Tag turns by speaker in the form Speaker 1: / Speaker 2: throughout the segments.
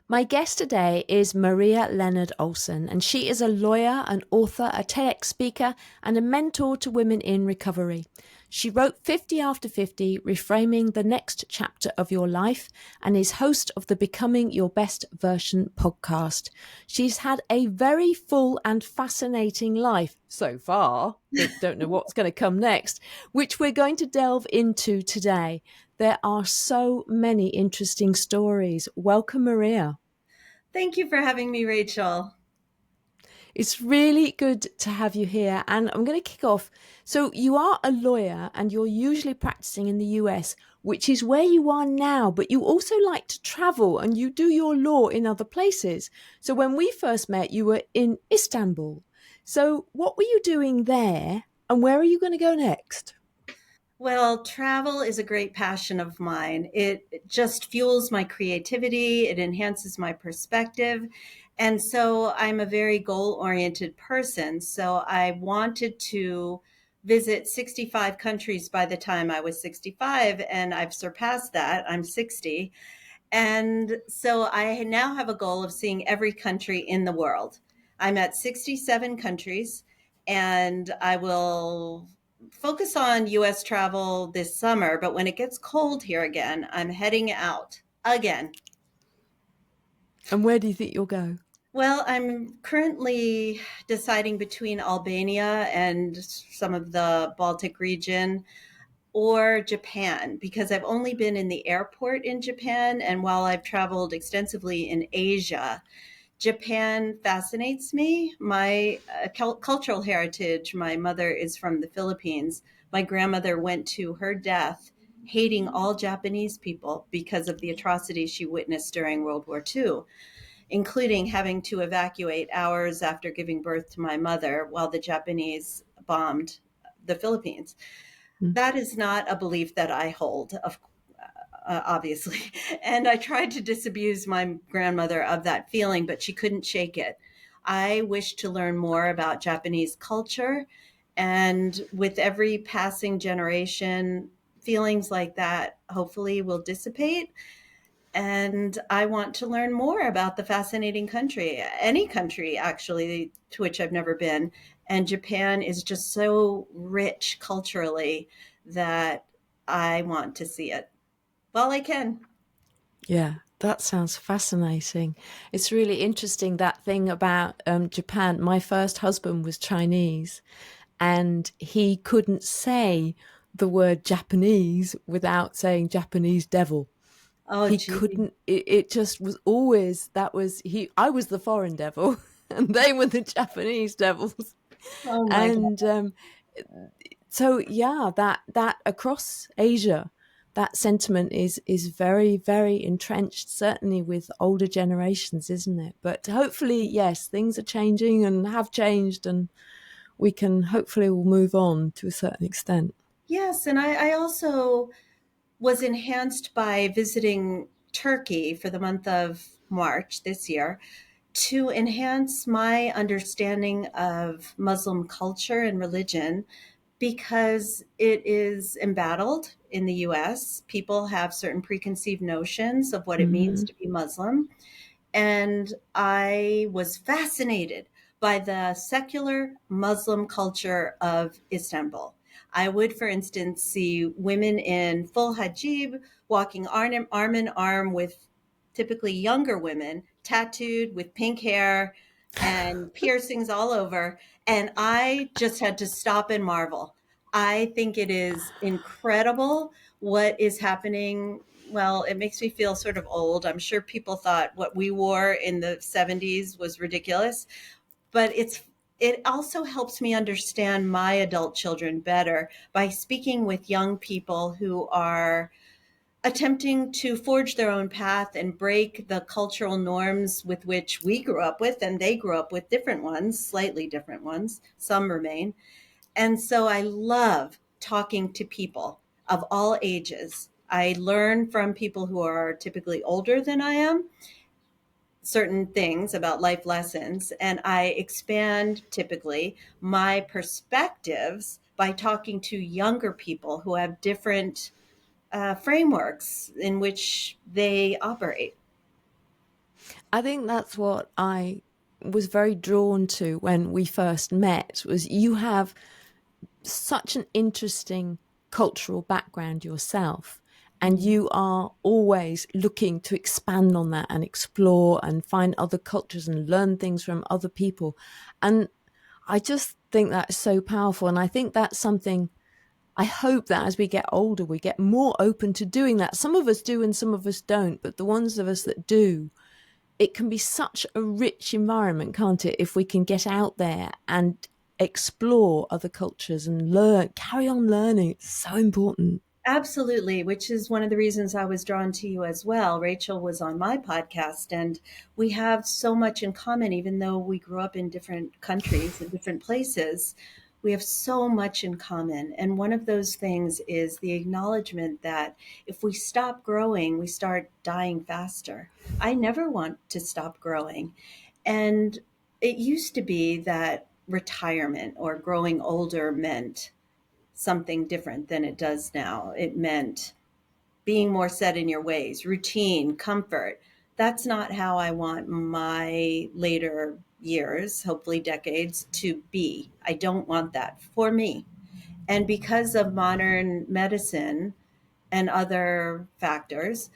Speaker 1: My guest today is Maria Leonard Olsen, and she is a lawyer, an author, a TEDx speaker, and a mentor to women in recovery. She wrote 50 After 50, Reframing the Next Chapter of Your Life, and is host of the Becoming Your Best Version podcast. She's had a very full and fascinating life so far, but don't know what's going to come next, which we're going to delve into today. There are so many interesting stories. Welcome, Maria.
Speaker 2: Thank you for having me, Rachel.
Speaker 1: It's really good to have you here. And I'm going to kick off. So, you are a lawyer and you're usually practicing in the US, which is where you are now, but you also like to travel and you do your law in other places. So, when we first met, you were in Istanbul. So, what were you doing there and where are you going to go next?
Speaker 2: Well, travel is a great passion of mine. It just fuels my creativity, it enhances my perspective. And so I'm a very goal oriented person. So I wanted to visit 65 countries by the time I was 65, and I've surpassed that. I'm 60. And so I now have a goal of seeing every country in the world. I'm at 67 countries, and I will focus on US travel this summer. But when it gets cold here again, I'm heading out again.
Speaker 1: And where do you think you'll go?
Speaker 2: Well, I'm currently deciding between Albania and some of the Baltic region or Japan, because I've only been in the airport in Japan. And while I've traveled extensively in Asia, Japan fascinates me. My cultural heritage, my mother is from the Philippines. My grandmother went to her death hating all Japanese people because of the atrocities she witnessed during World War II, including having to evacuate hours after giving birth to my mother while the Japanese bombed the Philippines.
Speaker 1: Hmm.
Speaker 2: That is not a belief that I hold, obviously. And I tried to disabuse my grandmother of that feeling, but she couldn't shake it. I wish to learn more about Japanese culture. And with every passing generation, feelings like that hopefully will dissipate. And I want to learn more about the fascinating country, any country actually, to which I've never been. And Japan is just so rich culturally that I want to see it while I can.
Speaker 1: Yeah, that sounds fascinating. It's really interesting that thing about Japan. My first husband was Chinese and he couldn't say the word Japanese without saying Japanese devil.
Speaker 2: Oh,
Speaker 1: He
Speaker 2: gee.
Speaker 1: couldn't, it just was always, that was, I was the foreign devil and they were the Japanese devils.
Speaker 2: Oh, my God.
Speaker 1: And so yeah, that across Asia, that sentiment is very, very entrenched, certainly with older generations, isn't it? But hopefully, yes, things are changing and have changed, and we can hopefully will move on to a certain extent.
Speaker 2: Yes. And I also was enhanced by visiting Turkey for the month of March this year to enhance my understanding of Muslim culture and religion, because it is embattled in the US. People have certain preconceived notions of what it means
Speaker 1: Hmm.
Speaker 2: to be Muslim. And I was fascinated by the secular Muslim culture of Istanbul. I would, for instance, see women in full hijab walking arm in arm with typically younger women, tattooed with pink hair and piercings all over. And I just had to stop and marvel. I think it is incredible what is happening. Well, it makes me feel sort of old. I'm sure people thought what we wore in the 70s was ridiculous, but it also helps me understand my adult children better by speaking with young people who are attempting to forge their own path and break the cultural norms with which we grew up with, and they grew up with different ones, slightly different ones. Some remain. And so I love talking to people of all ages. I learn from people who are typically older than I am certain things about life lessons, and I expand typically my perspectives by talking to younger people who have different frameworks in which they operate.
Speaker 1: I think that's what I was very drawn to when we first met, was you have such an interesting cultural background yourself, and
Speaker 2: Mm.
Speaker 1: you are always looking to expand on that and explore and find other cultures and learn things from other people. And I just think that's so powerful. And I think that's something, I hope that as we get older, we get more open to doing that. Some of us do and some of us don't, but the ones of us that do, it can be such a rich environment, can't it? If we can get out there and explore other cultures and learn, carry on learning. It's so important.
Speaker 2: Absolutely, which is one of the reasons I was drawn to you as well. Rachel was on my podcast, and we have so much in common, even though we grew up in different countries and different places. We have so much in common. And one of those things is the acknowledgement that if we stop growing, we start dying faster. I never want to stop growing. And it used to be that retirement or growing older meant something different than it does now. It meant being more set in your ways, routine, comfort. That's not how I want my later years, hopefully decades, to be. I don't want that for me. And because of modern medicine and other factors,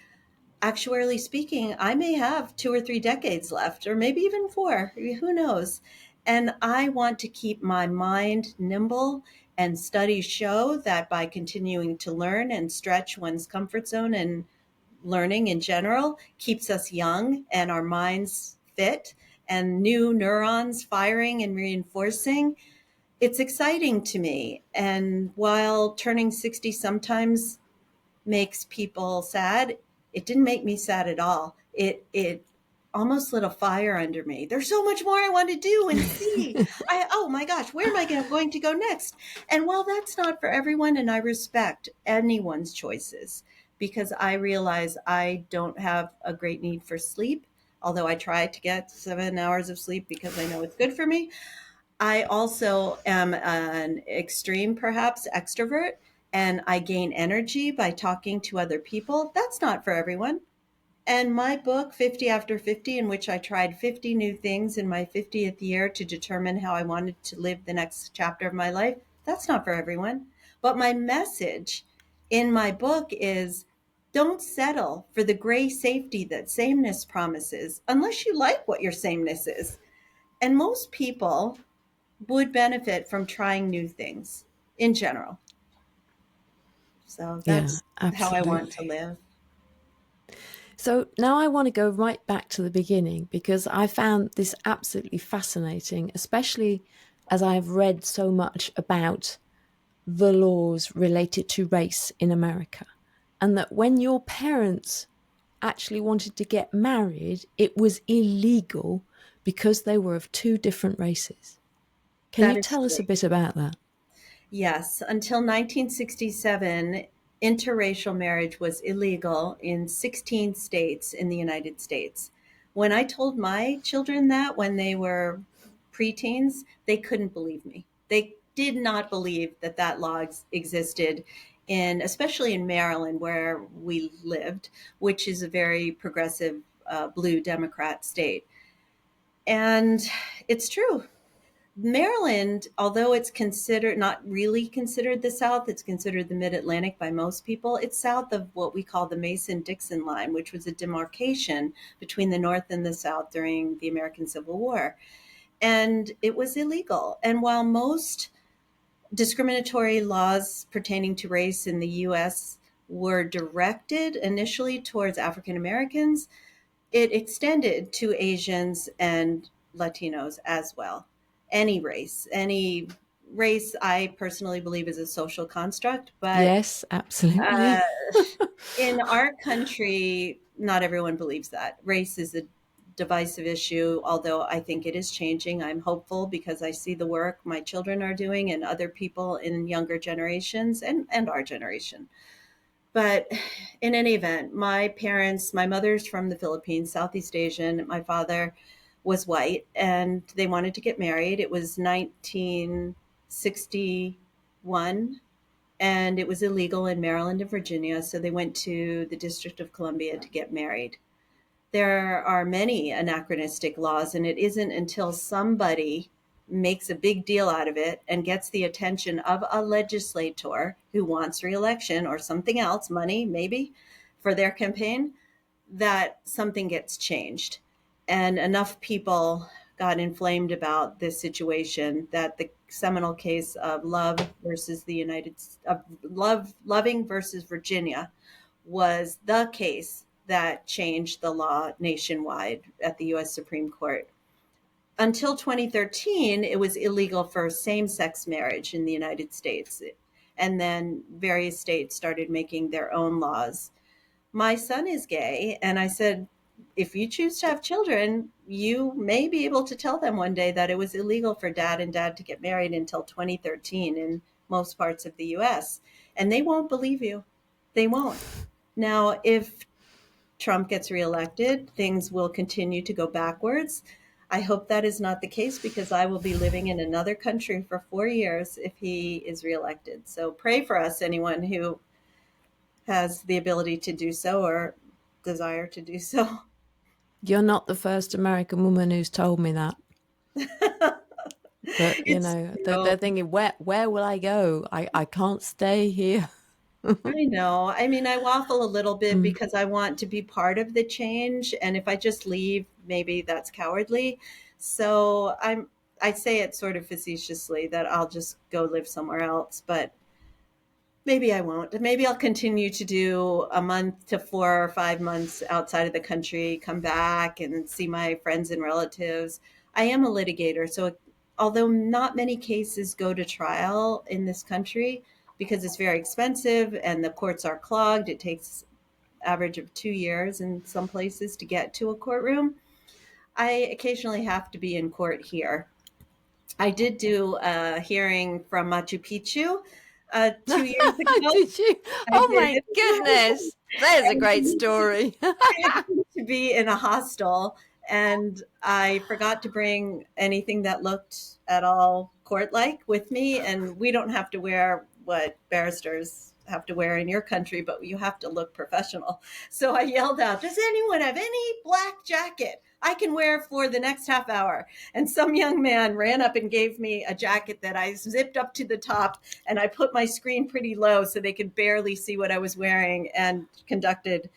Speaker 2: actuarially speaking, I may have 2 or 3 decades left, or maybe even four, who knows? And I want to keep my mind nimble. And studies show that by continuing to learn and stretch one's comfort zone, and learning in general keeps us young and our minds fit and new neurons firing and reinforcing. It's exciting to me. And while turning 60 sometimes makes people sad, it didn't make me sad at all. It almost lit a fire under me. There's so much more I want to do and see. Oh my gosh, where am I going to go next? And while that's not for everyone, and I respect anyone's choices, because I realize I don't have a great need for sleep, although I try to get 7 hours of sleep because I know it's good for me. I also am an extreme, perhaps, extrovert, and I gain energy by talking to other people. That's not for everyone. And my book, 50 After 50, in which I tried 50 new things in my 50th year to determine how I wanted to live the next chapter of my life, that's not for everyone. But my message in my book is don't settle for the gray safety that sameness promises unless you like what your sameness is. And most people would benefit from trying new things in general. So
Speaker 1: Yeah,
Speaker 2: that's how I want to
Speaker 1: absolutely.
Speaker 2: live.
Speaker 1: So now I want to go right back to the beginning, because I found this absolutely fascinating, especially as I've read so much about the laws related to race in America. And that when your parents actually wanted to get married, it was illegal because they were of two different races. Can
Speaker 2: That
Speaker 1: you
Speaker 2: is
Speaker 1: tell us
Speaker 2: true.
Speaker 1: a bit about that?
Speaker 2: Yes, until 1967, interracial marriage was illegal in 16 states in the United States. When I told my children that when they were preteens, they couldn't believe me. They did not believe that that law existed in, especially in Maryland, where we lived, which is a very progressive blue Democrat state. And it's true. Maryland, although it's considered not really considered the South, it's considered the Mid Atlantic by most people. It's south of what we call the Mason Dixon line, which was a demarcation between the North and the South during the American Civil War. And it was illegal. And while most discriminatory laws pertaining to race in the US were directed initially towards African Americans, it extended to Asians and Latinos as well. Any race, I personally believe is a social construct, but
Speaker 1: Yes,
Speaker 2: uh,
Speaker 1: absolutely.
Speaker 2: in our country, not everyone believes that. Race is a divisive issue, although I think it is changing. I'm hopeful because I see the work my children are doing and other people in younger generations and our generation. But in any event, my parents, my mother's from the Philippines, Southeast Asian. My father was white and they wanted to get married. It was 1961 and it was illegal in Maryland and Virginia. So they went to the District of Columbia to get married. There are many anachronistic laws, and it isn't until somebody makes a big deal out of it and gets the attention of a legislator who wants reelection or something else, money maybe, for their campaign, that something gets changed. And enough people got inflamed about this situation that the seminal case of Loving versus Virginia was the case that changed the law nationwide at the US Supreme Court. Until 2013, it was illegal for same-sex marriage in the United States. And then various states started making their own laws. My son is gay, and I said, if you choose to have children, you may be able to tell them one day that it was illegal for dad and dad to get married until 2013 in most parts of the US. And they won't believe you. They won't. Now, if Trump gets reelected, things will continue to go backwards. I hope that is not the case, because I will be living in another country for 4 years if he is reelected. So pray for us, anyone who has the ability to do so or desire to do so.
Speaker 1: You're not the first American woman who's told me that. That,
Speaker 2: It's
Speaker 1: they're thinking, where will I go? I can't stay here.
Speaker 2: I know. I mean, I waffle a little bit
Speaker 1: Mm.
Speaker 2: because I want to be part of the change, and if I just leave, maybe that's cowardly. So I say it sort of facetiously that I'll just go live somewhere else, but maybe I won't. Maybe I'll continue to do a month to 4 or 5 months outside of the country, come back and see my friends and relatives. I am a litigator, so although not many cases go to trial in this country because it's very expensive and the courts are clogged, it takes average of 2 years in some places to get to a courtroom. I occasionally have to be in court here. I did do a hearing from Machu Picchu 2 years ago.
Speaker 1: Did you?
Speaker 2: I
Speaker 1: Oh
Speaker 2: did.
Speaker 1: my goodness. There's a great story.
Speaker 2: I happened to be in a hostel, and I forgot to bring anything that looked at all court-like with me. And we don't have to wear what barristers have to wear in your country, but you have to look professional. So I yelled out, "Does anyone have any black jacket I can wear for the next half hour?" And some young man ran up and gave me a jacket that I zipped up to the top, and I put my screen pretty low so they could barely see what I was wearing, and conducted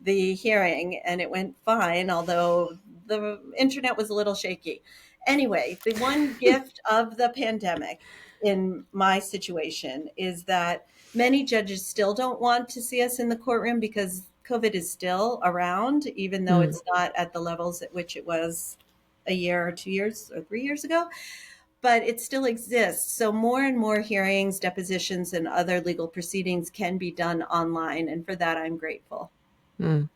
Speaker 2: the hearing, and it went fine, although the internet was a little shaky. Anyway, the one gift of the pandemic in my situation is that many judges still don't want to see us in the courtroom because COVID is still around, even though
Speaker 1: Mm.
Speaker 2: it's not at the levels at which it was a year or 2 years or 3 years ago, but it still exists. So more and more hearings, depositions, and other legal proceedings can be done online. And for that, I'm grateful.
Speaker 1: Mm.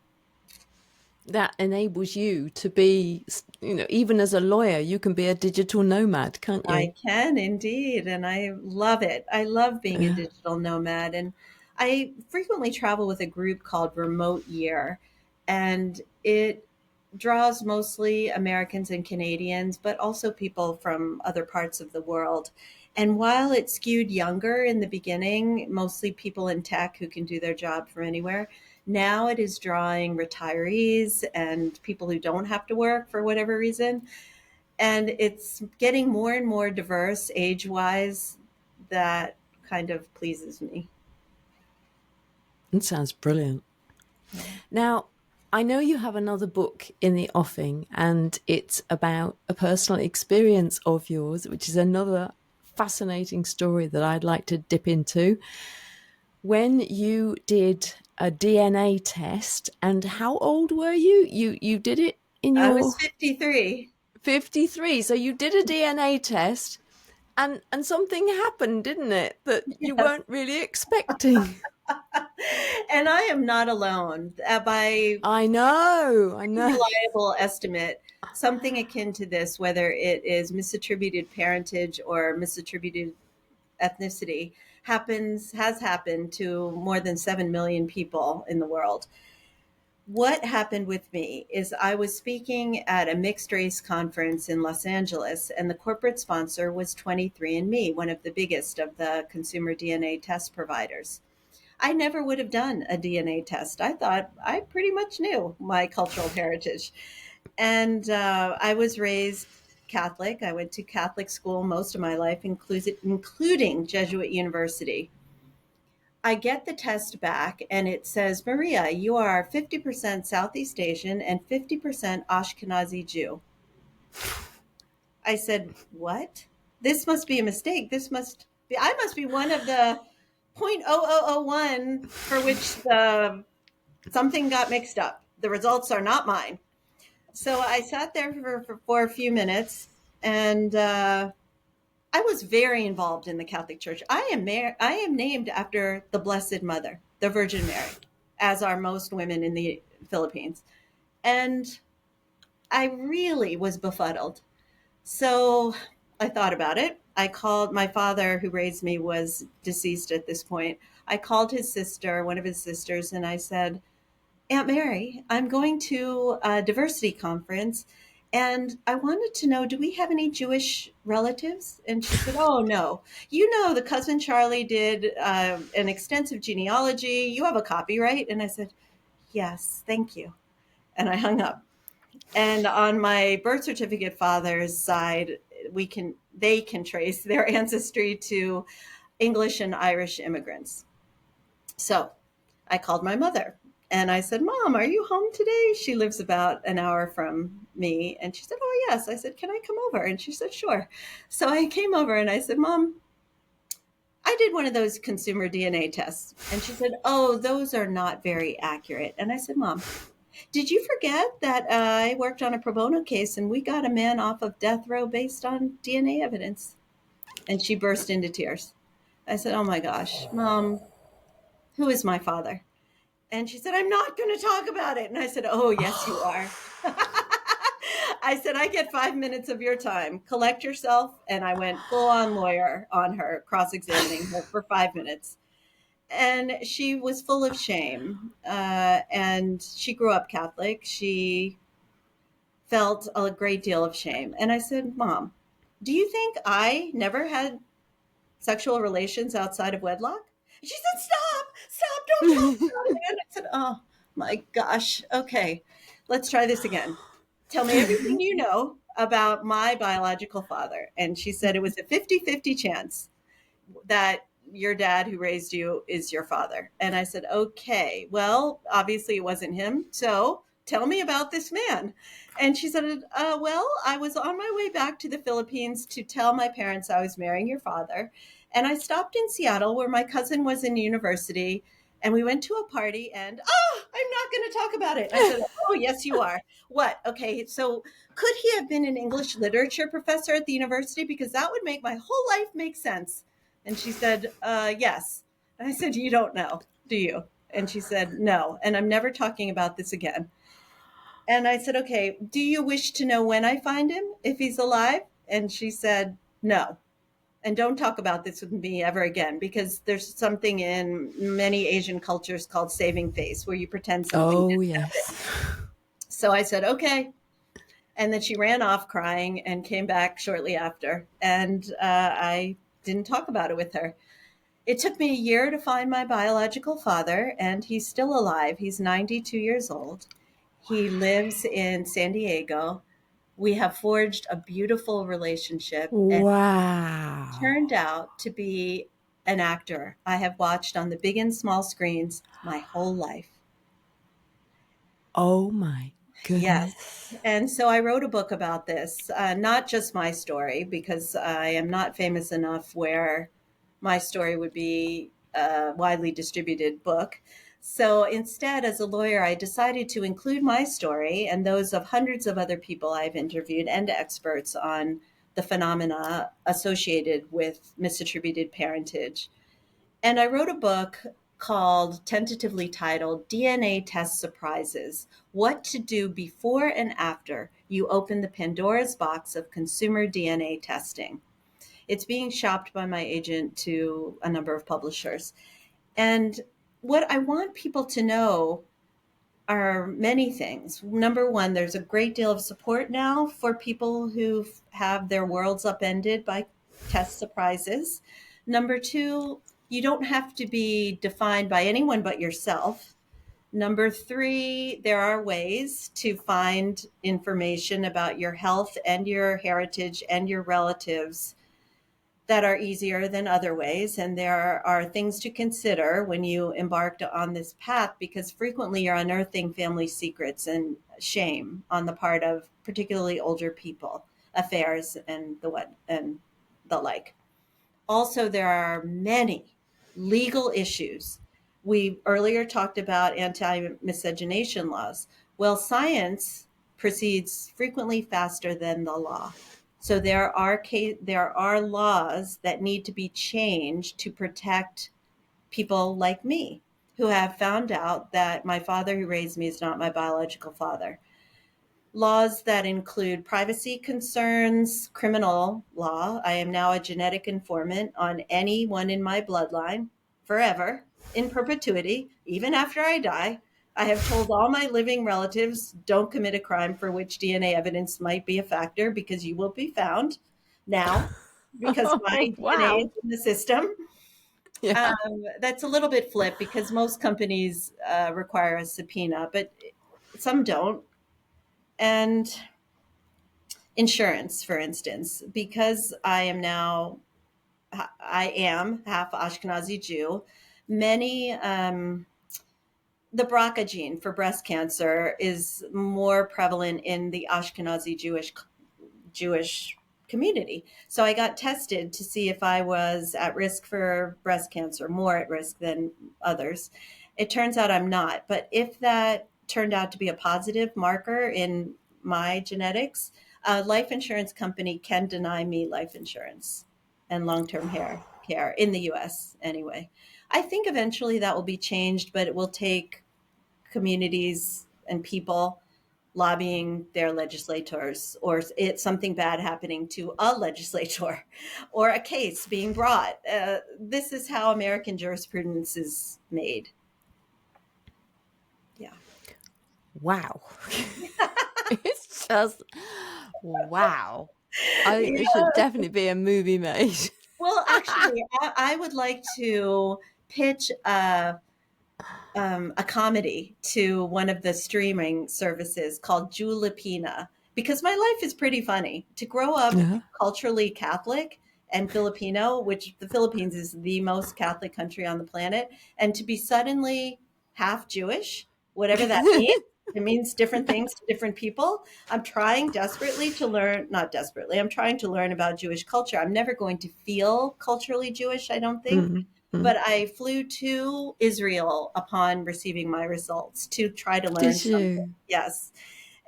Speaker 1: That enables you to be, even as a lawyer, you can be a digital nomad, can't you?
Speaker 2: I can indeed, and I love it. I love being a
Speaker 1: Yeah.
Speaker 2: digital nomad, and I frequently travel with a group called Remote Year, and it draws mostly Americans and Canadians, but also people from other parts of the world. And while it skewed younger in the beginning, mostly people in tech who can do their job from anywhere, now it is drawing retirees and people who don't have to work for whatever reason. And it's getting more and more diverse age wise. That kind of pleases me.
Speaker 1: It sounds brilliant. Now, I know you have another book in the offing, and it's about a personal experience of yours, which is another fascinating story that I'd like to dip into. When you did a DNA test, and how old were you? You did it in
Speaker 2: I was
Speaker 1: your
Speaker 2: 53.
Speaker 1: 53. So you did a DNA test, and something happened, didn't it, that you
Speaker 2: Yes.
Speaker 1: weren't really expecting?
Speaker 2: And I am not alone. By
Speaker 1: I know. I know.
Speaker 2: reliable estimate, something akin to this, whether it is misattributed parentage or misattributed ethnicity, has happened to more than 7 million people in the world. What happened with me is I was speaking at a mixed race conference in Los Angeles, and the corporate sponsor was 23andMe, one of the biggest of the consumer DNA test providers. I never would have done a DNA test. I thought I pretty much knew my cultural heritage. And I was raised Catholic. I went to Catholic school most of my life, including Jesuit University. I get the test back and it says, Maria, you are 50% Southeast Asian and 50% Ashkenazi Jew. I said, what? This must be a mistake. I must be one of the 0.0001 for which something got mixed up. The results are not mine. So I sat there for a few minutes, and I was very involved in the Catholic Church. I am named after the Blessed Mother, the Virgin Mary, as are most women in the Philippines. And I really was befuddled. So I thought about it. I called my father, who raised me, was deceased at this point. I called his sister, one of his sisters, and I said, Aunt Mary, I'm going to a diversity conference and I wanted to know, do we have any Jewish relatives? And she said, oh, no. You know, the cousin Charlie did an extensive genealogy. You have a copy, right? And I said, yes, thank you. And I hung up. And on my birth certificate father's side, they can trace their ancestry to English and Irish immigrants. So I called my mother and I said, Mom, are you home today? She lives about an hour from me. And she said, oh, yes. I said, can I come over? And she said, sure. So I came over and I said, Mom, I did one of those consumer DNA tests. And she said, oh, those are not very accurate. And I said, Mom, did you forget that I worked on a pro bono case and we got a man off of death row based on DNA evidence? And she burst into tears. I said, oh my gosh, Mom, who is my father? And she said, I'm not going to talk about it. And I said, oh, yes, you are. I said, I get 5 minutes of your time. Collect yourself. And I went full on lawyer on her, cross-examining her for 5 minutes. And she was full of shame. And she grew up Catholic. She felt a great deal of shame. And I said, Mom, do you think I never had sexual relations outside of wedlock? And she said, stop, don't talk about it. And I said, oh my gosh, okay, let's try this again. Tell me everything you know about my biological father. And she said it was a 50-50 chance that your dad who raised you is your father. And I said, okay, well, obviously it wasn't him. So tell me about this man. And she said, well, I was on my way back to the Philippines to tell my parents I was marrying your father. And I stopped in Seattle where my cousin was in university. And we went to a party and, oh, I'm not going to talk about it. I said, oh, yes, you are. What? Okay. So could he have been an English literature professor at the university? Because that would make my whole life make sense. And she said, yes. And I said, you don't know, do you? And she said, no. And I'm never talking about this again. And I said, okay, do you wish to know when I find him, if he's alive? And she said, no. And don't talk about this with me ever again, because there's something in many Asian cultures called saving face, where you pretend something didn't happen. So I said, okay. And then she ran off crying and came back shortly after. And I didn't talk about it with her. It took me a year to find my biological father, and he's still alive. He's 92 years old. He lives in San Diego. We have forged a beautiful relationship.
Speaker 1: Wow.
Speaker 2: And turned out to be an actor I have watched on the big and small screens my whole life.
Speaker 1: Oh my goodness.
Speaker 2: Yes. And so I wrote a book about this, not just my story, because I am not famous enough where my story would be a widely distributed book. So instead, as a lawyer, I decided to include my story and those of hundreds of other people I've interviewed and experts on the phenomena associated with misattributed parentage. And I wrote a book called, tentatively titled, DNA Test Surprises: What to Do Before and After You Open the Pandora's Box of Consumer DNA Testing. It's being shopped by my agent to a number of publishers. And what I want people to know are many things. Number one, there's a great deal of support now for people who have their worlds upended by test surprises. Number two, You don't have to be defined by anyone but yourself. Number three, there are ways to find information about your health and your heritage and your relatives that are easier than other ways. And there are things to consider when you embarked on this path, because frequently you're unearthing family secrets and shame on the part of particularly older people, affairs and the like. Also, there are many legal issues. We earlier talked about anti-miscegenation laws. Well, science proceeds frequently faster than the law. So there are laws that need to be changed to protect people like me who have found out that my father who raised me is not my biological father. Laws that include privacy concerns, criminal law. I am now a genetic informant on anyone in my bloodline forever, in perpetuity, even after I die. I have told all my living relatives, don't commit a crime for which DNA evidence might be a factor, because you will be found now because my
Speaker 1: Oh,
Speaker 2: DNA is
Speaker 1: wow.
Speaker 2: in the system.
Speaker 1: Yeah.
Speaker 2: That's a little bit flip because most companies require a subpoena, but some don't. And insurance, for instance, because I am half Ashkenazi Jew. Many The BRCA gene for breast cancer is more prevalent in the Ashkenazi Jewish community. So I got tested to see if I was at risk for breast cancer, more at risk than others. It turns out I'm not. But if that turned out to be a positive marker in my genetics, a life insurance company can deny me life insurance and long-term care in the US anyway. I think eventually that will be changed, but it will take communities and people lobbying their legislators, or it's something bad happening to a legislator, or a case being brought. This is how American jurisprudence is made. Yeah.
Speaker 1: Wow. It's just wow. It should
Speaker 2: Yeah.
Speaker 1: definitely be a movie made.
Speaker 2: Well, actually, I would like to pitch a comedy to one of the streaming services called Julipina, because my life is pretty funny. To grow up
Speaker 1: Yeah.
Speaker 2: culturally Catholic and Filipino, which the Philippines is the most Catholic country on the planet, and to be suddenly half Jewish, whatever that means. It means different things to different people. I'm trying desperately to learn, not desperately, I'm trying to learn about Jewish culture. I'm never going to feel culturally Jewish, I don't think.
Speaker 1: Mm, mm.
Speaker 2: But I flew to Israel upon receiving my results to try to learn
Speaker 1: Did
Speaker 2: something.
Speaker 1: you?
Speaker 2: Yes.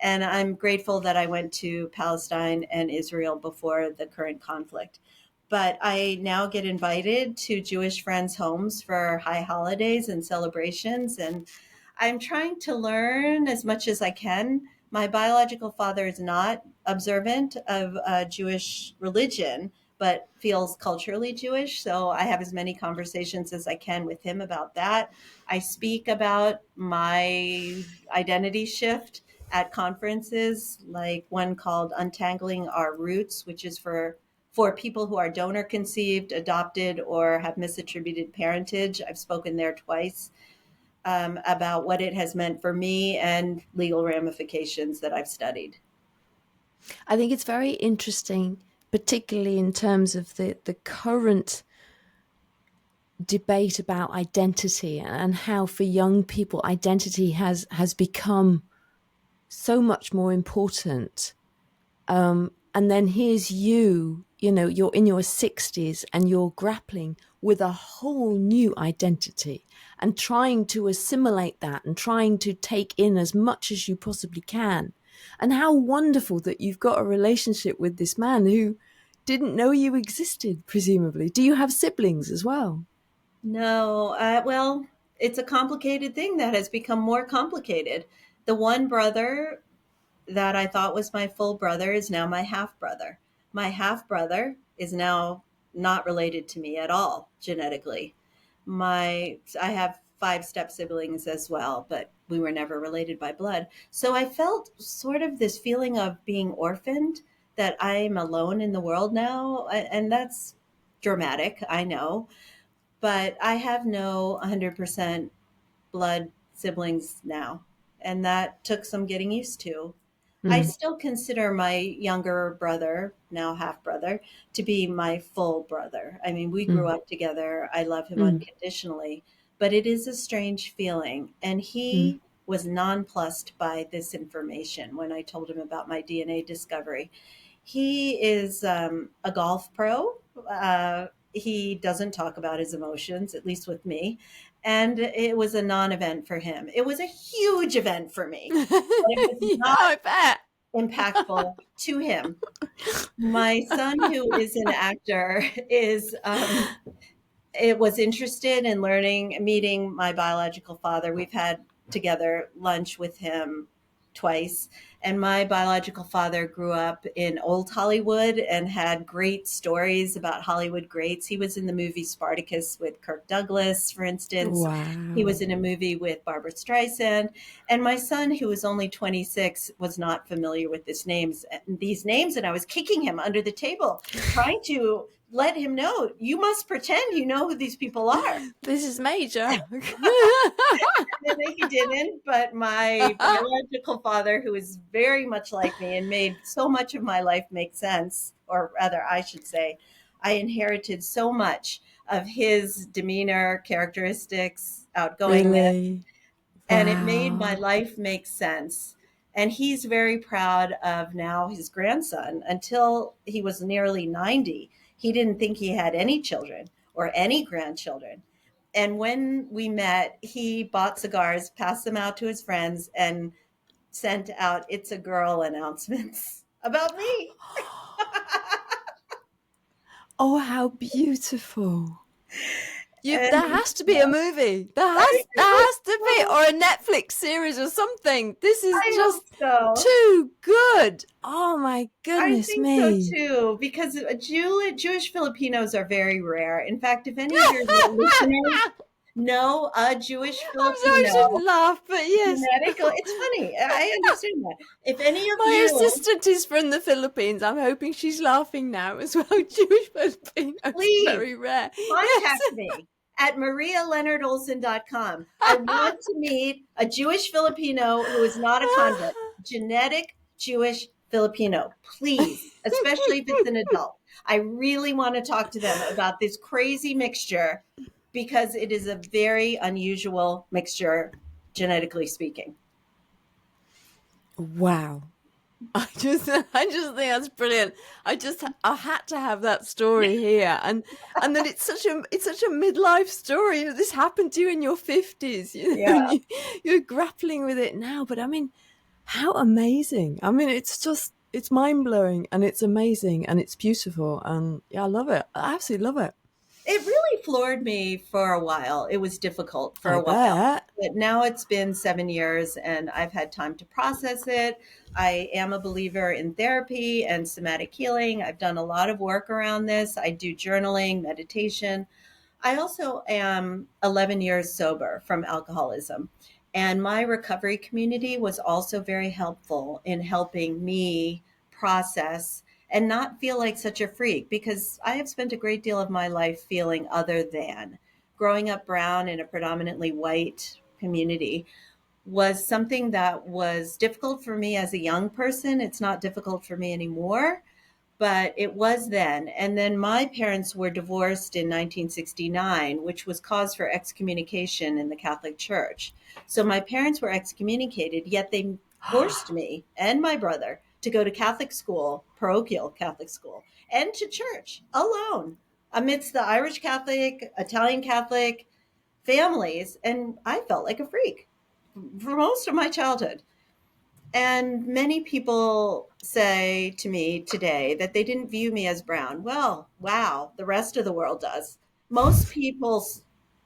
Speaker 2: And I'm grateful that I went to Palestine and Israel before the current conflict. But I now get invited to Jewish friends' homes for high holidays and celebrations. And I'm trying to learn as much as I can. My biological father is not observant of Jewish religion, but feels culturally Jewish. So I have as many conversations as I can with him about that. I speak about my identity shift at conferences, like one called Untangling Our Roots, which is for people who are donor conceived, adopted, or have misattributed parentage. I've spoken there twice about what it has meant for me and legal ramifications that I've studied.
Speaker 1: I think it's very interesting, particularly in terms of the current debate about identity and how for young people identity has become so much more important. And then here's you know, you're in your 60s and you're grappling with a whole new identity and trying to assimilate that and trying to take in as much as you possibly can. And how wonderful that you've got a relationship with this man who didn't know you existed, presumably. Do you have siblings as well?
Speaker 2: No, well, it's a complicated thing that has become more complicated. The one brother that I thought was my full brother is now my half brother. My half brother is now not related to me at all genetically. I have five step siblings as well, but we were never related by blood. So I felt sort of this feeling of being orphaned, that I'm alone in the world now, and that's dramatic, I know. but I have no 100% blood siblings now. And that took some getting used to. I
Speaker 1: Mm,
Speaker 2: still consider my younger brother, now half brother, to be my full brother. I mean, we grew
Speaker 1: mm,
Speaker 2: up together. I love him
Speaker 1: mm,
Speaker 2: unconditionally, but it is a strange feeling. And
Speaker 1: mm.
Speaker 2: he was nonplussed by this information when I told him about my DNA discovery. He is a golf pro. He doesn't talk about his emotions, at least with me. And it was a non event for him. It was a huge event for me, but it was
Speaker 1: Yeah, I bet.
Speaker 2: impactful to him. My son, who is an actor, is it was interested in learning, meeting my biological father. We've had together lunch with him twice. And my biological father grew up in old Hollywood and had great stories about Hollywood greats. He was in the movie Spartacus with Kirk Douglas, for instance. He
Speaker 1: Wow.
Speaker 2: was in a movie with Barbara Streisand. And my son, who was only 26, was not familiar with these names. And I was kicking him under the table, trying to let him know, you must pretend you know who these people are.
Speaker 1: This is major.
Speaker 2: And he didn't, but my biological father, who is very much like me and made so much of my life make sense, or rather, I should say, I inherited so much of his demeanor, characteristics, outgoingness,
Speaker 1: Really?
Speaker 2: and it made my
Speaker 1: Wow.
Speaker 2: life make sense. And he's very proud of now his grandson. Until he was nearly 90, he didn't think he had any children or any grandchildren. And when we met, he bought cigars, passed them out to his friends, and sent out "It's a girl" announcements about me.
Speaker 1: Oh, how beautiful.
Speaker 2: And
Speaker 1: There has to be a movie.
Speaker 2: I
Speaker 1: There
Speaker 2: hope
Speaker 1: has to be,
Speaker 2: so.
Speaker 1: or a Netflix series or something. This is
Speaker 2: I hope
Speaker 1: just
Speaker 2: so.
Speaker 1: too good. Oh my
Speaker 2: I
Speaker 1: goodness
Speaker 2: think so
Speaker 1: me.
Speaker 2: too, because Jewish Filipinos are very rare. In fact, if any of your listeners know a Jewish
Speaker 1: I'm sorry I shouldn't
Speaker 2: Filipino,
Speaker 1: laugh, but yes.
Speaker 2: it's funny. I understand that. If any of
Speaker 1: My
Speaker 2: you,
Speaker 1: assistant is from the Philippines. I'm hoping she's laughing now as well. Jewish Filipinos,
Speaker 2: please
Speaker 1: very rare. Yes.
Speaker 2: contact me at marialeonardolsen.com. I want to meet a Jewish Filipino who is not a convert, genetic Jewish Filipino, please, especially if it's an adult. I really want to talk to them about this crazy mixture because it is a very unusual mixture, genetically speaking.
Speaker 1: Wow. I just think that's brilliant. I had to have that story here, and then it's such a midlife story. You know, this happened to you in your 50s, you know,
Speaker 2: Yeah.
Speaker 1: and you're grappling with it now. But I mean, how amazing! I mean, it's mind blowing, and it's amazing, and it's beautiful, and yeah, I love it. I absolutely love it.
Speaker 2: It really floored me for a while. It was difficult for
Speaker 1: I
Speaker 2: a while.
Speaker 1: bet.
Speaker 2: But now it's been 7 years and I've had time to process it. I am a believer in therapy and somatic healing. I've done a lot of work around this. I do journaling, meditation. I also am 11 years sober from alcoholism. And my recovery community was also very helpful in helping me process and not feel like such a freak because I have spent a great deal of my life feeling other than. Growing up brown in a predominantly white community was something that was difficult for me as a young person. It's not difficult for me anymore, but it was then. And then my parents were divorced in 1969, which was cause for excommunication in the Catholic Church. So my parents were excommunicated, yet they forced me and my brother to go to Catholic school, parochial Catholic school, and to church alone amidst the Irish Catholic, Italian Catholic families. And I felt like a freak for most of my childhood. And many people say to me today that they didn't view me as brown. Well, wow, the rest of the world does. Most people,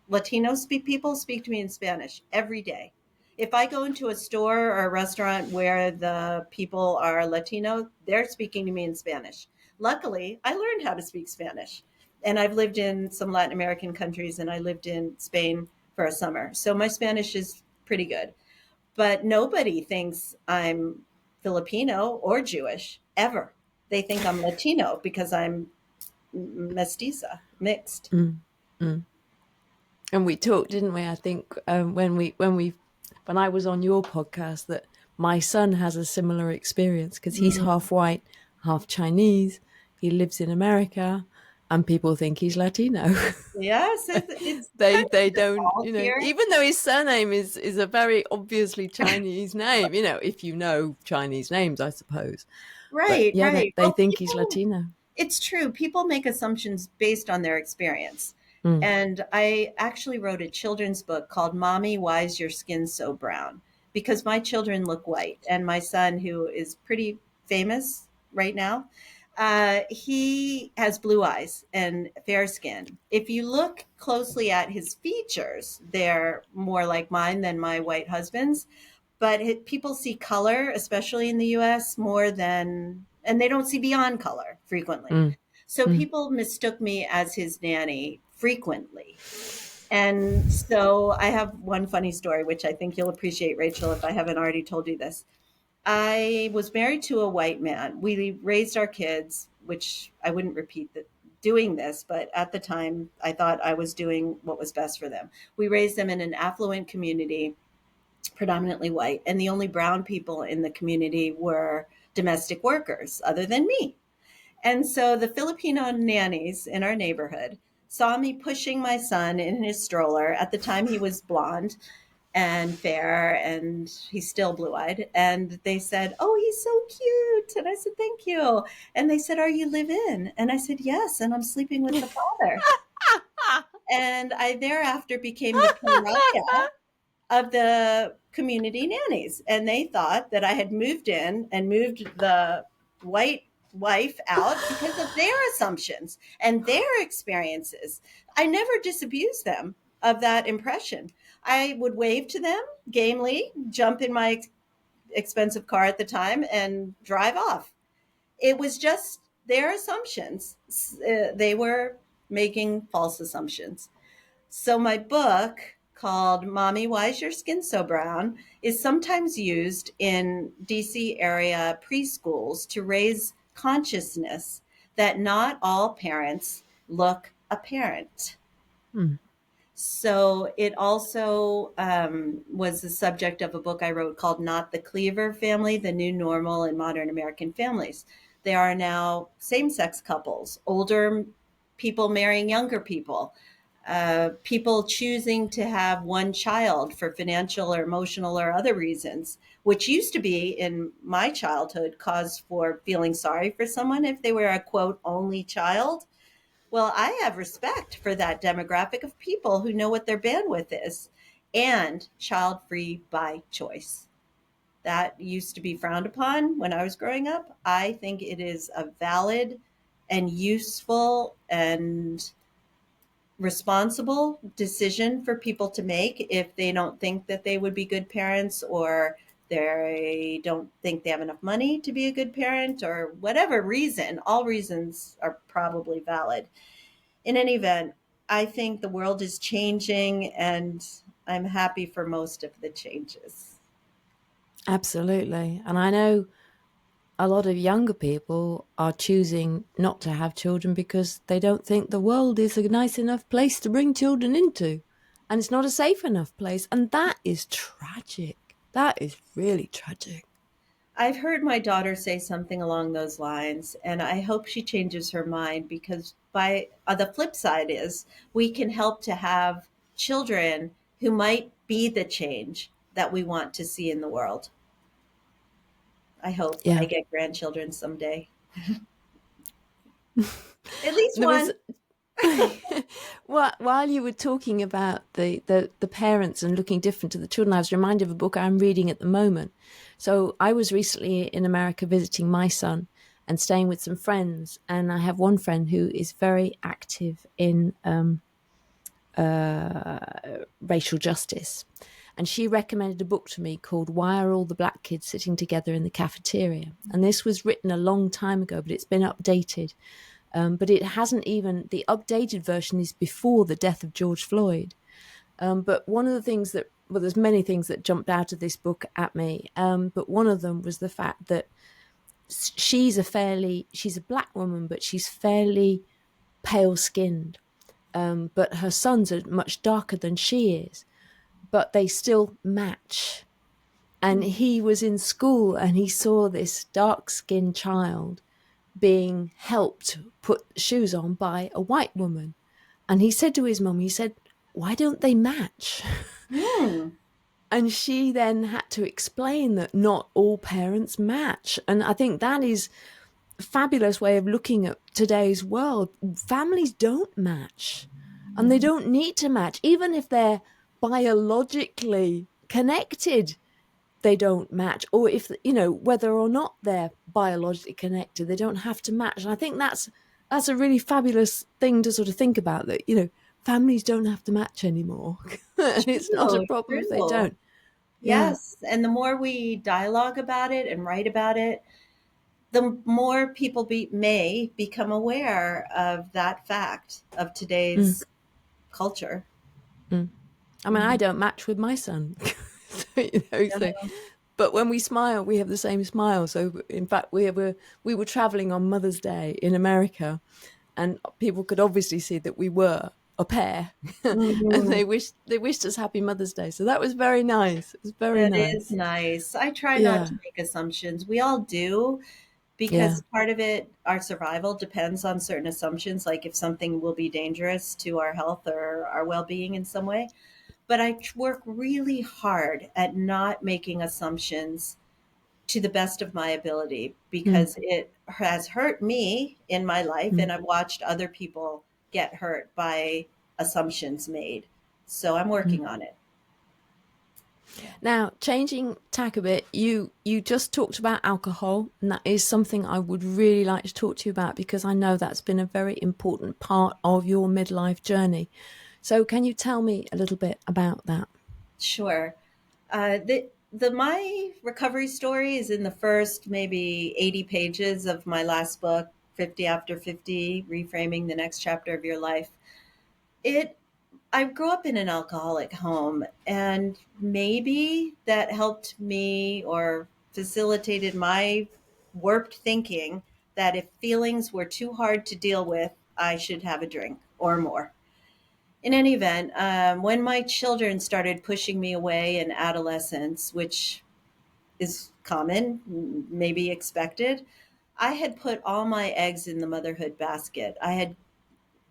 Speaker 2: Latino people, speak to me in Spanish every day. If I go into a store or a restaurant where the people are Latino, they're speaking to me in Spanish. Luckily, I learned how to speak Spanish. And I've lived in some Latin American countries and I lived in Spain for a summer. So my Spanish is pretty good, but nobody thinks I'm Filipino or Jewish ever. They think I'm Latino because I'm mestiza, mixed.
Speaker 1: Mm, mm. And we talked, didn't we? I think when I was on your podcast, that my son has a similar experience because he's
Speaker 2: Mm.
Speaker 1: half white, half Chinese. He lives in America, and people think he's Latino.
Speaker 2: Yes, it's kind
Speaker 1: They
Speaker 2: of
Speaker 1: don't,
Speaker 2: default here.
Speaker 1: even though his surname is a very obviously Chinese name, if you know Chinese names, I suppose. But
Speaker 2: Right,
Speaker 1: yeah,
Speaker 2: right.
Speaker 1: they
Speaker 2: Well,
Speaker 1: think he's
Speaker 2: people,
Speaker 1: Latino.
Speaker 2: it's true. People make assumptions based on their experience.
Speaker 1: Mm,
Speaker 2: And I actually wrote a children's book called Mommy, Why's Your Skin So Brown? Because my children look white. And my son, who is pretty famous right now, he has blue eyes and fair skin. If you look closely at his features, they're more like mine than my white husband's. But people see color, especially in the US, more than, and they don't see beyond color frequently.
Speaker 1: mm,
Speaker 2: So
Speaker 1: mm.
Speaker 2: people mistook me as his nanny frequently. And so I have one funny story, which I think you'll appreciate, Rachel, if I haven't already told you this. I was married to a white man. We raised our kids, which I wouldn't repeat doing this, but at the time I thought I was doing what was best for them. We raised them in an affluent community, predominantly white, and the only brown people in the community were domestic workers, other than me. And so the Filipino nannies in our neighborhood saw me pushing my son in his stroller. At the time, he was blonde and fair, and he's still blue eyed. And they said, "Oh, he's so cute." And I said, "Thank you." And they said, "Are you live in?" And I said, "Yes." And I'm sleeping with the father. And I thereafter became the pariah of the community nannies. And they thought that I had moved in and moved the white wife out because of their assumptions and their experiences. I never disabused them of that impression. I would wave to them gamely, jump in my expensive car at the time, and drive off. It was just their assumptions. They were making false assumptions. So my book, called Mommy, Why's Your Skin So Brown, is sometimes used in DC area preschools to raise consciousness that not all parents look a parent.
Speaker 1: Mm.
Speaker 2: So it also was the subject of a book I wrote called Not the Cleaver Family, The New Normal in Modern American Families. They are now same sex couples, older people marrying younger people, people choosing to have one child for financial or emotional or other reasons, which used to be in my childhood cause for feeling sorry for someone if they were a quote only child. Well, I have respect for that demographic of people who know what their bandwidth is, and child free by choice. That used to be frowned upon when I was growing up. I think it is a valid and useful and responsible decision for people to make if they don't think that they would be good parents, or they don't think they have enough money to be a good parent, or whatever reason. All reasons are probably valid. In any event, I think the world is changing, and I'm happy for most of the changes.
Speaker 1: Absolutely. And I know a lot of younger people are choosing not to have children because they don't think the world is a nice enough place to bring children into. And it's not a safe enough place. And that is tragic. That is really tragic.
Speaker 2: I've heard my daughter say something along those lines, and I hope she changes her mind, because by the flip side is we can help to have children who might be the change that we want to see in the world. I hope I
Speaker 1: Yeah.
Speaker 2: get grandchildren someday. At least
Speaker 1: There was
Speaker 2: one.
Speaker 1: while you were talking about the parents and looking different to the children, I was reminded of a book I'm reading at the moment. So I was recently in America visiting my son and staying with some friends, and I have one friend who is very active in racial justice. And she recommended a book to me called Why Are All the Black Kids Sitting Together in the Cafeteria? And this was written a long time ago, but it's been updated. But it hasn't even, the updated version is before the death of George Floyd. But one of the things that, well, there's many things that jumped out of this book at me. But one of them was the fact that she's a black woman, but she's fairly pale skinned. but her sons are much darker than she is, but they still match. And he was in school and he saw this dark-skinned child being helped put shoes on by a white woman. And he said to his mum, he said, why don't they match?
Speaker 2: Hmm.
Speaker 1: And she then had to explain that not all parents match. And I think that is a fabulous way of looking at today's world. Families don't match, and they don't need to match. Even if they're biologically connected, they don't match. Or if, whether or not they're biologically connected, they don't have to match. And I think that's a really fabulous thing to sort of think about, that, families don't have to match anymore. And it's not a
Speaker 2: True,
Speaker 1: problem if they
Speaker 2: true.
Speaker 1: don't. Yeah.
Speaker 2: Yes. And the more we dialogue about it and write about it, the more people may become aware of that fact of
Speaker 1: Mm,
Speaker 2: today's culture.
Speaker 1: mm. I mean, I
Speaker 2: Mhm.
Speaker 1: don't match with my son. So,
Speaker 2: Yeah.
Speaker 1: but when we smile, we have the same smile. So, in fact, we were traveling on Mother's Day in America, and people could obviously see that we were a pair, and
Speaker 2: Mhm.
Speaker 1: they wished us Happy Mother's Day. So that was very nice. It was very
Speaker 2: That is
Speaker 1: nice.
Speaker 2: nice. I try not
Speaker 1: Yeah,
Speaker 2: to make assumptions. We all do,
Speaker 1: yeah.
Speaker 2: because part of it, our survival depends on certain assumptions, like if something will be dangerous to our health or our well being in some way. But I work really hard at not making assumptions to the best of my ability,
Speaker 1: Mm,
Speaker 2: because it has hurt me in my life,
Speaker 1: mm.
Speaker 2: and I've watched other people get hurt by assumptions made. So I'm
Speaker 1: Mm.
Speaker 2: working on it.
Speaker 1: Now, changing tack a bit, you just talked about alcohol, and that is something I would really like to talk to you about, because I know that's been a very important part of your midlife journey. So, can you tell me a little bit about that?
Speaker 2: Sure. The my recovery story is in the first maybe 80 pages of my last book, 50 After 50, Reframing the Next Chapter of Your Life. It I grew up in an alcoholic home, and maybe that helped me or facilitated my warped thinking that if feelings were too hard to deal with, I should have a drink or more. In any event, when my children started pushing me away in adolescence, which is common, maybe expected, I had put all my eggs in the motherhood basket. I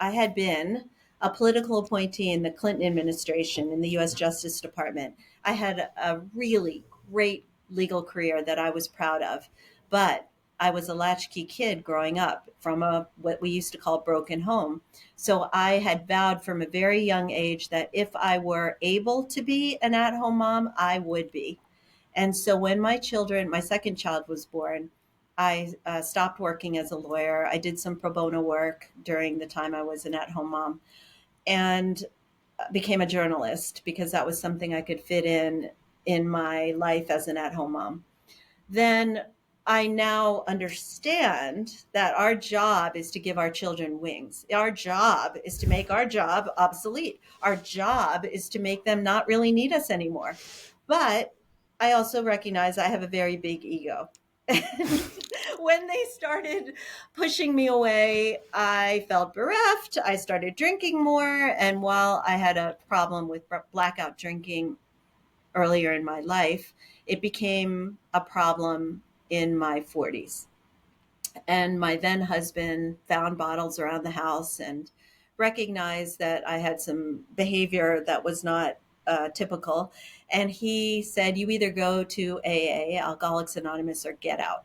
Speaker 2: had been a political appointee in the Clinton administration in the U.S. Justice Department. I had a really great legal career that I was proud of, but I was a latchkey kid growing up from a what we used to call broken home. So I had vowed from a very young age that if I were able to be an at-home mom, I would be. And so when my second child was born, I stopped working as a lawyer. I did some pro bono work during the time I was an at home mom, and became a journalist because that was something I could fit in my life as an at home mom. Then I now understand that our job is to give our children wings. Our job is to make our job obsolete. Our job is to make them not really need us anymore. But I also recognize I have a very big ego. And when they started pushing me away, I felt bereft. I started drinking more. And while I had a problem with blackout drinking earlier in my life, it became a problem in my 40s. And my then husband found bottles around the house and recognized that I had some behavior that was not typical. And he said, "You either go to AA, Alcoholics Anonymous, or get out."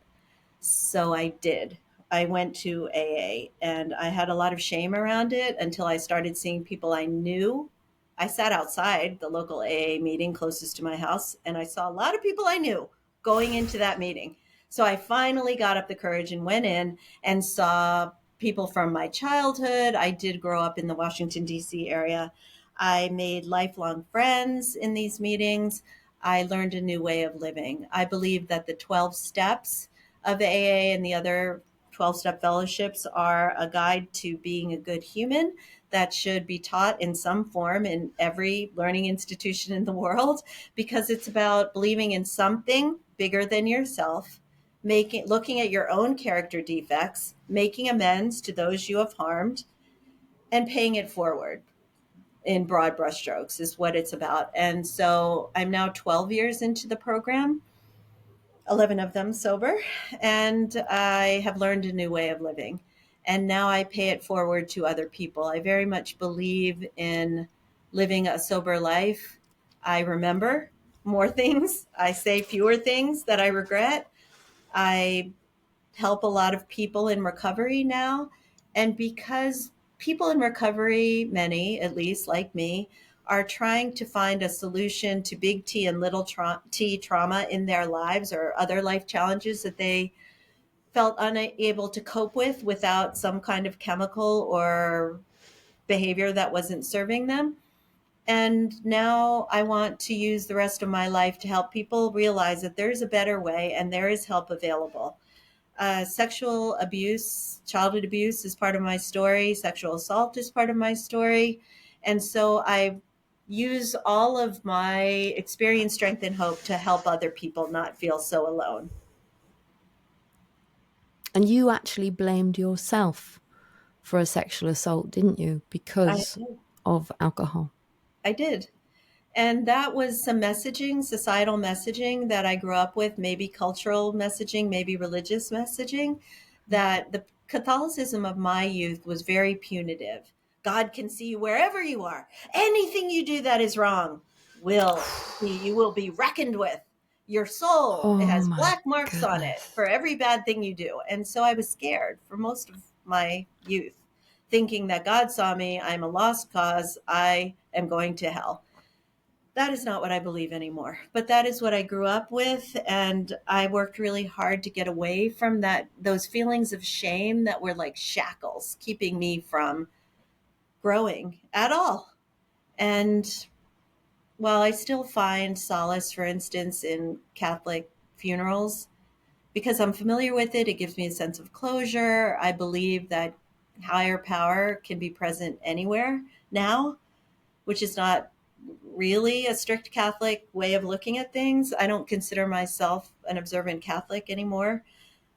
Speaker 2: So I did. I went to AA, and I had a lot of shame around it until I started seeing people I knew. I sat outside the local AA meeting closest to my house, and I saw a lot of people I knew going into that meeting. So I finally got up the courage and went in and saw people from my childhood. I did grow up in the Washington, D.C. area. I made lifelong friends in these meetings. I learned a new way of living. I believe that the 12 steps of AA and the other 12 step fellowships are a guide to being a good human that should be taught in some form in every learning institution in the world, because it's about believing in something bigger than yourself, looking at your own character defects, making amends to those you have harmed, and paying it forward in broad brushstrokes is what it's about. And so I'm now 12 years into the program, 11 of them sober, and I have learned a new way of living. And now I pay it forward to other people. I very much believe in living a sober life. I remember more things. I say fewer things that I regret. I help a lot of people in recovery now. And because people in recovery, many at least like me, are trying to find a solution to big T and little t trauma in their lives or other life challenges that they felt unable to cope with without some kind of chemical or behavior that wasn't serving them. And now I want to use the rest of my life to help people realize that there's a better way and there is help available. Sexual abuse, childhood abuse is part of my story. Sexual assault is part of my story. And so I use all of my experience, strength, and hope to help other people not feel so alone.
Speaker 1: And you actually blamed yourself for a sexual assault, didn't you?
Speaker 2: I,
Speaker 1: Because of alcohol.
Speaker 2: I did. And that was some messaging, societal messaging that I grew up with, maybe cultural messaging, maybe religious messaging, that the Catholicism of my youth was very punitive. God can see you wherever you are. Anything you do that is wrong you will be reckoned with. Your soul, it
Speaker 1: Oh
Speaker 2: has
Speaker 1: my
Speaker 2: black marks on it
Speaker 1: goodness.
Speaker 2: for every bad thing you do. And so I was scared for most of my youth, thinking that God saw me, I'm a lost cause, I am going to hell. That is not what I believe anymore, but that is what I grew up with. And I worked really hard to get away from those feelings of shame that were like shackles keeping me from growing at all. And while I still find solace, for instance, in Catholic funerals, because I'm familiar with it, it gives me a sense of closure. I believe that higher power can be present anywhere now, which is not really a strict Catholic way of looking at things. I don't consider myself an observant Catholic anymore,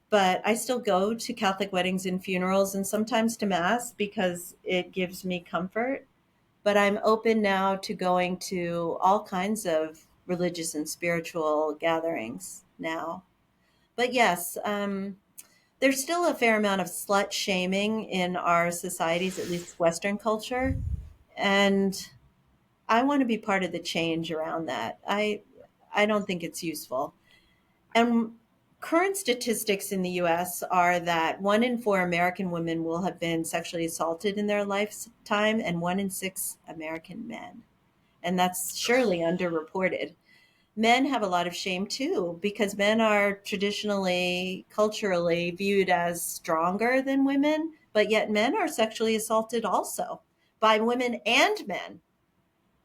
Speaker 2: but I still go to Catholic weddings and funerals and sometimes to Mass because it gives me comfort. But I'm open now to going to all kinds of religious and spiritual gatherings now. But yes, there's still a fair amount of slut shaming in our societies, at least Western culture. And I want to be part of the change around that. I don't think it's useful. And current statistics in the US are that 1 in 4 American women will have been sexually assaulted in their lifetime, and 1 in 6 American men. And that's surely underreported. Men have a lot of shame too, because men are traditionally, culturally viewed as stronger than women, but yet men are sexually assaulted also by women and men.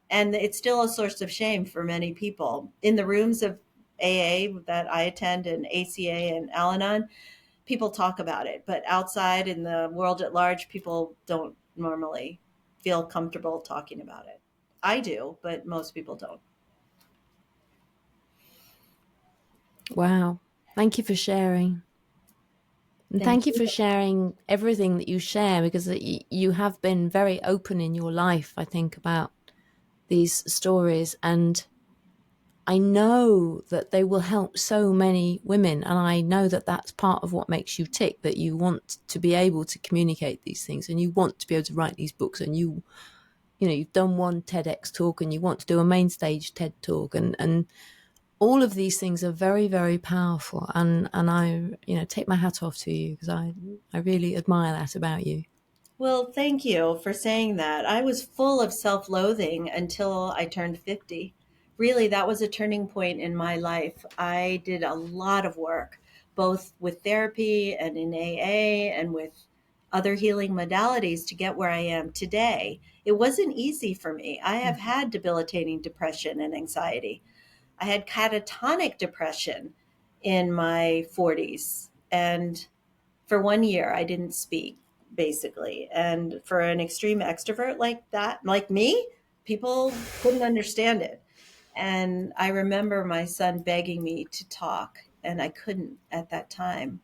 Speaker 2: And it's still a source of shame for many people. In the rooms of AA that I attend and ACA and Al Anon, people talk about it. But outside in the world at large, people don't normally feel comfortable talking about it. I do, but most people don't.
Speaker 1: Wow. Thank you for sharing. And
Speaker 2: Thank
Speaker 1: thank you
Speaker 2: you.
Speaker 1: for sharing everything that you share, because you have been very open in your life, I think, about these stories. And I know that they will help so many women. And I know that that's part of what makes you tick, that you want to be able to communicate these things and you want to be able to write these books, and you've done one TEDx talk and you want to do a main stage TED talk, and all of these things are very, very powerful. And I, take my hat off to you, because I really admire that about you.
Speaker 2: Well, thank you for saying that. I was full of self loathing until I turned 50. Really, that was a turning point in my life. I did a lot of work, both with therapy and in AA and with other healing modalities to get where I am today. It wasn't easy for me. I have had debilitating depression and anxiety. I had catatonic depression in my 40s. And for 1 year, I didn't speak, basically. And for an extreme extrovert like that, like me, people couldn't understand it. And I remember my son begging me to talk, and I couldn't at that time.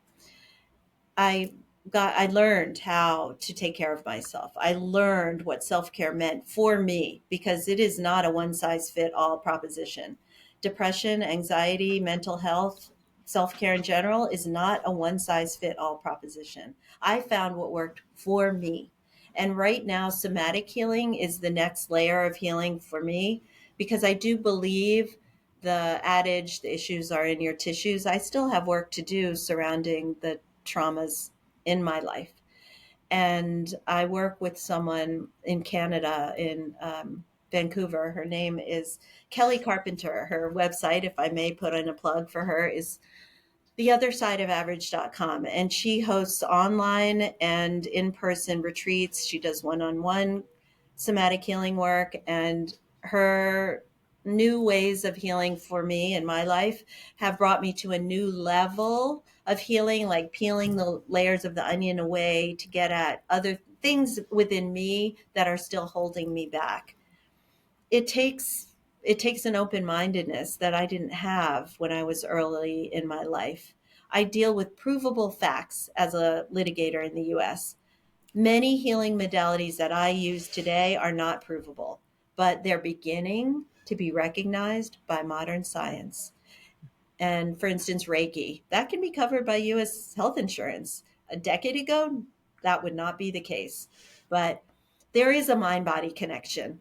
Speaker 2: I I learned how to take care of myself. I learned what self-care meant for me because it is not a one size fit all proposition. Depression, anxiety, mental health, self-care in general is not a one size fit all proposition. I found what worked for me. And right now, somatic healing is the next layer of healing for me because I do believe the adage, the issues are in your tissues. I still have work to do surrounding the traumas in my life. And I work with someone in Canada, in Vancouver. Her name is Kelly Carpenter. Her website, if I may put in a plug for her, is theothersideofaverage.com. And she hosts online and in person retreats. She does one on one somatic healing work. And her new ways of healing for me in my life have brought me to a new level of healing, like peeling the layers of the onion away to get at other things within me that are still holding me back. It takes an open-mindedness that I didn't have when I was early in my life. I deal with provable facts as a litigator in the US. Many healing modalities that I use today are not provable, but they're beginning to be recognized by modern science. And for instance, Reiki, that can be covered by US health insurance. A decade ago, that would not be the case. But there is a mind body connection.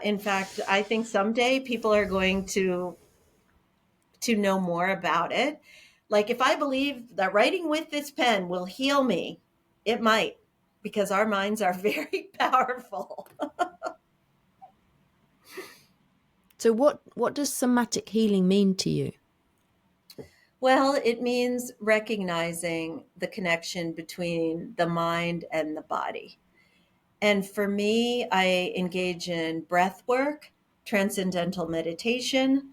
Speaker 2: In fact, I think someday people are going to know more about it. Like if I believe that writing with this pen will heal me, it might, because our minds are very powerful.
Speaker 1: So what does somatic healing mean to you?
Speaker 2: Well, it means recognizing the connection between the mind and the body. And for me, I engage in breath work, transcendental meditation,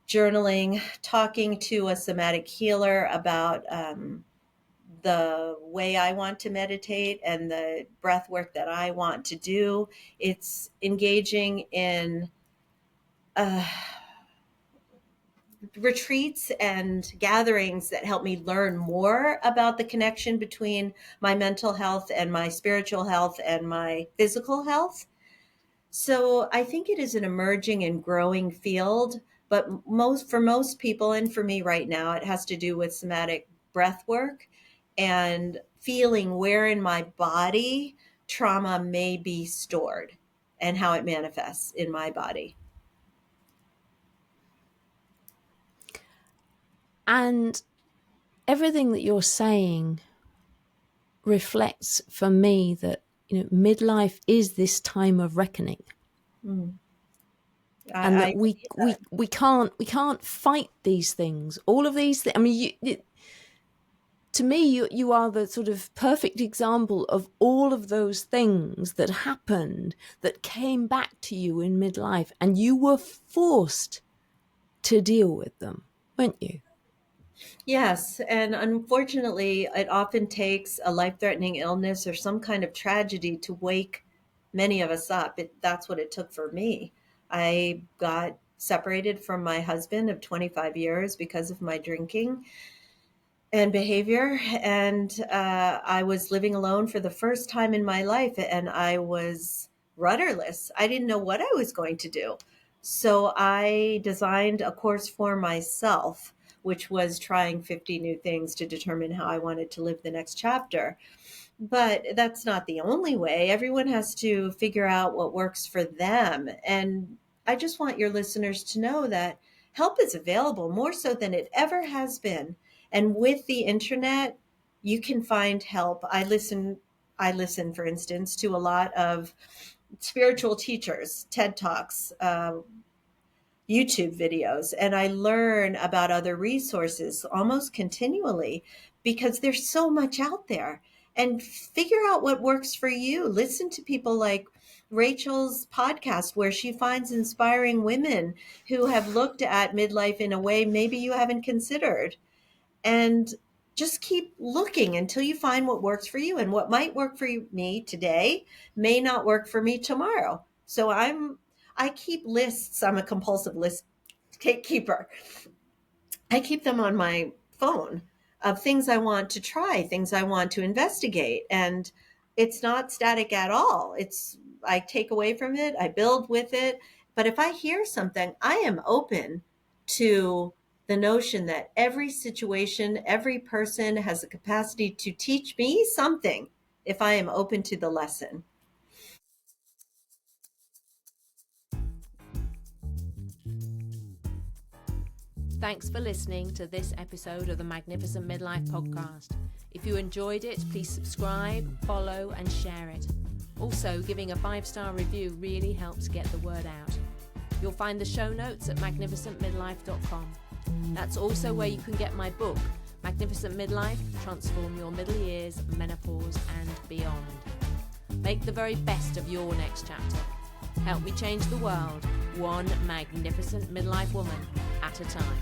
Speaker 2: journaling, talking to a somatic healer about the way I want to meditate and the breath work that I want to do. It's engaging in uh, retreats and gatherings that help me learn more about the connection between my mental health and my spiritual health and my physical health. So I think it is an emerging and growing field, but most people, and for me right now, it has to do with somatic breath work and feeling where in my body trauma may be stored and how it manifests in my body.
Speaker 1: And everything that you're saying reflects for me that, midlife is this time of reckoning.
Speaker 2: Mm.
Speaker 1: And
Speaker 2: I
Speaker 1: that we can't fight these things. All of these things. I mean, to me, you are the sort of perfect example of all of those things that happened that came back to you in midlife, and you were forced to deal with them, weren't you?
Speaker 2: Yes, and unfortunately, it often takes a life-threatening illness or some kind of tragedy to wake many of us up. That's what it took for me. I got separated from my husband of 25 years because of my drinking and behavior, and I was living alone for the first time in my life, and I was rudderless. I didn't know what I was going to do. So I designed a course for myself, which was trying 50 new things to determine how I wanted to live the next chapter. But that's not the only way. Everyone has to figure out what works for them. And I just want your listeners to know that help is available more so than it ever has been. And with the internet, you can find help. I listen, for instance, to a lot of spiritual teachers, TED Talks, YouTube videos, and I learn about other resources almost continually because there's so much out there. And figure out what works for you. Listen to people like Rachel's podcast, where she finds inspiring women who have looked at midlife in a way maybe you haven't considered. And just keep looking until you find what works for you. And what might work for me today may not work for me tomorrow. So I keep lists. I'm a compulsive list keeper. I keep them on my phone. of things I want to try, things I want to investigate. And it's not static at all. I take away from it, I build with it. But if I hear something, I am open to the notion that every situation, every person has the capacity to teach me something if I am open to the lesson.
Speaker 1: Thanks for listening to this episode of the Magnificent Midlife podcast. If you enjoyed it, please subscribe, follow, and share it. Also, giving a 5-star review really helps get the word out. You'll find the show notes at magnificentmidlife.com. That's also where you can get my book, Magnificent Midlife, Transform Your Middle Years, Menopause, and Beyond. Make the very best of your next chapter. Help me change the world, one magnificent midlife woman at a time.